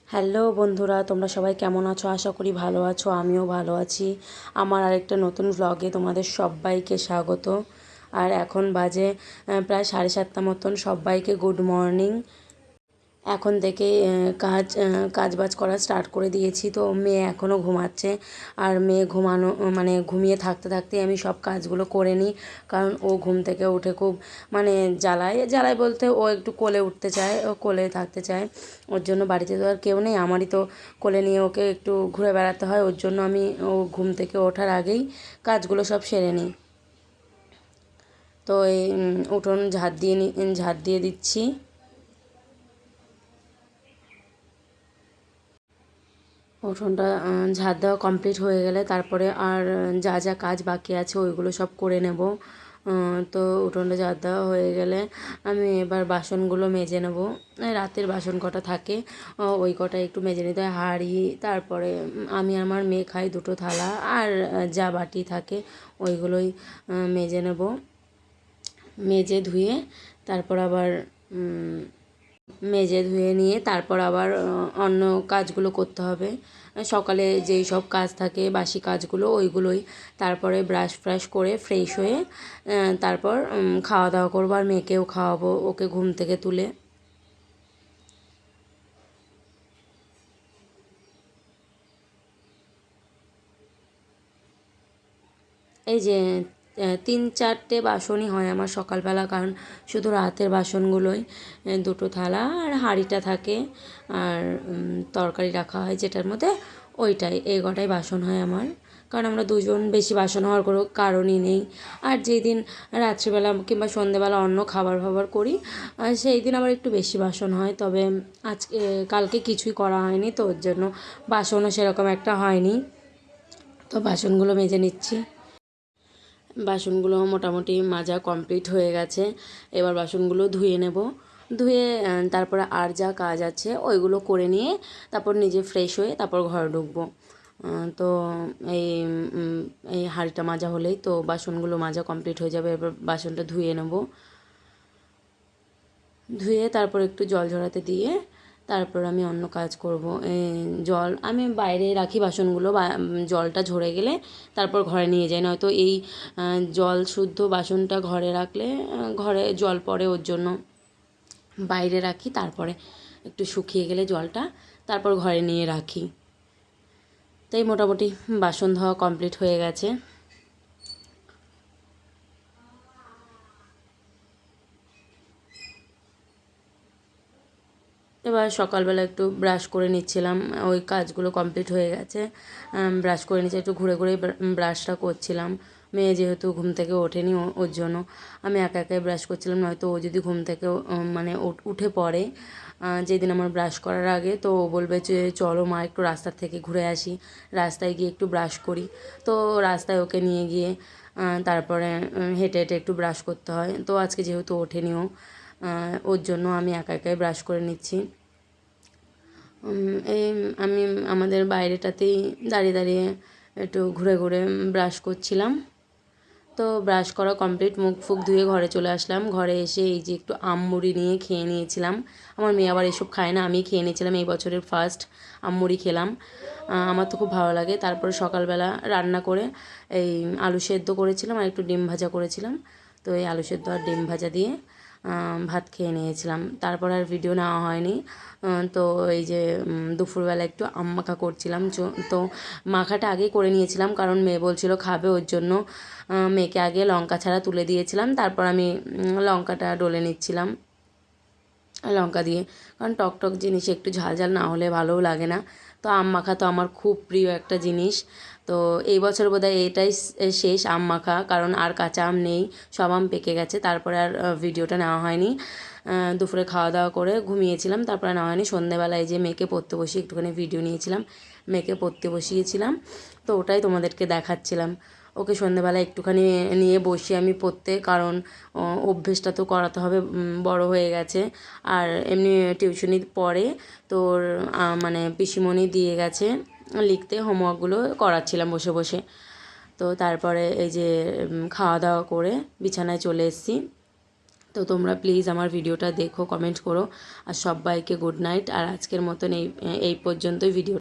Hello বন্ধুরা, তোমরা সবাই কেমন আছো? আশা করি ভালো আছো। আমিও ভালো আছি। আমার আরেকটা নতুন ভ্লগে তোমাদের সবাইকে স্বাগত। আর এখন বাজে প্রায় 7:30 মতন। সবাইকে গুড মর্নিং। এখন থেকে কাজবাজ করা স্টার্ট করে দিয়েছি। তো মেয়ে এখনও ঘুমাচ্ছে। আর মেয়ে ঘুমানো মানে ঘুমিয়ে থাকতে থাকতেই আমি সব কাজগুলো করে নিই। কারণ ও ঘুম থেকে উঠে খুব মানে জ্বালায় বলতে ও একটু কোলে উঠতে চায়, ও কোলে থাকতে চায়। ওর জন্য বাড়িতে তো আর কেউ নেই, আমারই তো কোলে নিয়ে ওকে একটু ঘুরে বেড়াতে হয়। ওর জন্য আমি ও ঘুম থেকে ওঠার আগেই কাজগুলো সব সেরে নিই। তো এই উঠোন ঝাড় দিয়ে দিচ্ছি। উঠোনটা ঝাড় দেওয়া কমপ্লিট হয়ে গেলে তারপরে আর যা যা কাজ বাকি আছে ওইগুলো সব করে নেব। তো উঠোনটা ঝাড় দেওয়া হয়ে গেলে আমি এবার বাসনগুলো মেজে নেব। রাতের বাসন কটা থাকে ওই কটা একটু মেজে নিতে হয়। হাঁড়ি, তারপরে আমি আমার মেয়ে খাই দুটো থালা, আর যা বাটি থাকে ওইগুলোই মেজে নেব। মেজে ধুয়ে তারপর আবার মেজে ধুয়ে নিয়ে তারপর আবার অন্য কাজগুলো করতে হবে। সকালে যেই সব কাজ থাকে বাসি কাজগুলো ওইগুলোই। তারপরে ব্রাশ ফ্রাশ করে ফ্রেশ হয়ে তারপর খাওয়া দাওয়া করবো, আর মেয়েকেও খাওয়াবো ওকে ঘুম থেকে তুলে। এই যে 3-4টে বাসনই হয় আমার সকালবেলা, কারণ শুধু রাতের বাসনগুলোই। দুটো থালা আর হাঁড়িটা থাকে, আর তরকারি রাখা হয় যেটার মধ্যে, ওইটাই এই কটাই বাসন হয় আমার। কারণ আমরা দুজন, বেশি বাসন হওয়ার কোনো কারণই নেই। আর যেই দিন রাত্রিবেলা কিংবা সন্ধেবেলা অন্য খাবার ফাবার করি সেই দিন আবার একটু বেশি বাসন হয়। তবে কালকে কিছুই করা হয়নি, তো ওর জন্য বাসনও সেরকম একটা হয়নি। তো বাসনগুলো মেজে নিচ্ছি। বাসনগুলো মোটামুটি মাজা কমপ্লিট হয়ে গেছে। এবার বাসনগুলো ধুয়ে নেব। ধুয়ে তারপরে আর যা কাজ আছে ওইগুলো করে নিয়ে তারপর নিজে ফ্রেশ হয়ে তারপর ঘরে ঢুকবো। তো এই এই হাঁড়িটা মাজা হলেই তো বাসনগুলো মাজা কমপ্লিট হয়ে যাবে। এবার বাসনটা ধুয়ে নেব। ধুয়ে তারপর একটু জল ঝরাতে দিয়ে তারপর আমি অন্য কাজ করব। জল আমি বাইরে রাখি বাসনগুলো, জলটা ঝরে গেলে তারপর ঘরে নিয়ে যাই। নয়তো এই জল শুদ্ধ বাসনটা ঘরে রাখলে ঘরে জল পড়ে, ওর জন্য বাইরে রাখি। তারপরে একটু শুকিয়ে গেলে জলটা তারপর ঘরে নিয়ে রাখি। তাই মোটামুটি বাসন ধোয়া কমপ্লিট হয়ে গেছে। এবার সকালবেলা একটু ব্রাশ করে নিচ্ছিলাম, ওই কাজগুলো কমপ্লিট হয়ে গেছে। ব্রাশ করে নিচ্ছি, একটু ঘুরে ঘুরে ব্রাশটা করছিলাম। মেয়ে যেহেতু ঘুম থেকে ওঠেনি ওর জন্য আমি একা একাই ব্রাশ করছিলাম। নয়তো ও যদি ঘুম থেকে মানে উঠে পড়ে যেদিন আমার ব্রাশ করার আগে, তো ও বলবে যে চলো মা একটু রাস্তার থেকে ঘুরে আসি, রাস্তায় গিয়ে একটু ব্রাশ করি। তো রাস্তায় ওকে নিয়ে গিয়ে তারপরে হেঁটে হেঁটে একটু ব্রাশ করতে হয়। তো আজকে যেহেতু ওঠেনি ওর জন্য আমি একা একাই ব্রাশ করে নিচ্ছি। এই আমি আমাদের বাইরেটাতেই দাঁড়িয়ে দাঁড়িয়ে একটু ঘুরে ঘুরে ব্রাশ করছিলাম। তো ব্রাশ করা কমপ্লিট, মুখ ফুক ধুয়ে ঘরে চলে আসলাম। ঘরে এসে এই যে একটু আমমুড়ি নিয়ে খেয়ে নিয়েছিলাম। আমার মেয়ে আবার এসব খায় না, আমি খেয়ে নিয়েছিলাম। এই বছরের ফার্স্ট আমমুড়ি খেলাম, আমার তো খুব ভালো লাগে। তারপরে সকালবেলা রান্না করে এই আলু সেদ্ধ করেছিলাম আর একটু ডিম ভাজা করেছিলাম। তো এই আলু সেদ্ধ আর ডিম ভাজা দিয়ে ভাত খেয়ে নিয়েছিলাম। তারপর আর ভিডিও নেওয়া হয়নি। তো এই যে দুপুরবেলা একটু আম মাখা করছিলাম। তো মাখাটা আগেই করে নিয়েছিলাম, কারণ মেয়ে বলছিল খাবে, ওর জন্য মেয়েকে আগে লঙ্কা ছাড়া তুলে দিয়েছিলাম। তারপর আমি লঙ্কাটা ডলে নিচ্ছিলাম লঙ্কা দিয়ে, কারণ টক টক জিনিস একটু ঝাল ঝাল না হলে ভালোও লাগে না। তো আম মাখা তো আমার খুব প্রিয় একটা জিনিস। তো এই বছর বোধহয় এটাই শেষ আম মাখা, কারণ আর কাঁচা আম নেই, সব আম পেকে গেছে। তারপরে আর ভিডিওটা নেওয়া হয়নি। দুপুরে খাওয়া দাওয়া করে ঘুমিয়েছিলাম, তারপরে নেওয়া হয়নি। সন্ধ্যেবেলায় যে মেয়েকে পড়তে বসিয়ে একটুখানি ভিডিও নিয়েছিলাম, মেয়েকে পড়তে বসিয়েছিলাম, তো ওটাই তোমাদেরকে দেখাচ্ছিলাম। ওকে সন্ধ্যেবেলা একটুখানি নিয়ে বসি আমি পড়তে, কারণ অভ্যেসটা তো করাতে হবে, বড় হয়ে গেছে। আর এমনি টিউশনি পড়ে, তোর মানে পিসিমণি দিয়ে গেছে লিখতে, হোমওয়ার্কগুলো করাচ্ছিলাম বসে বসে। তো তারপরে এই যে খাওয়া দাওয়া করে বিছানায় চলে এসেছি। তো তোমরা প্লিজ আমার ভিডিওটা দেখো, কমেন্ট করো, আর সবাইকে গুড নাইট। আর আজকের মতন এই পর্যন্তই ভিডিও।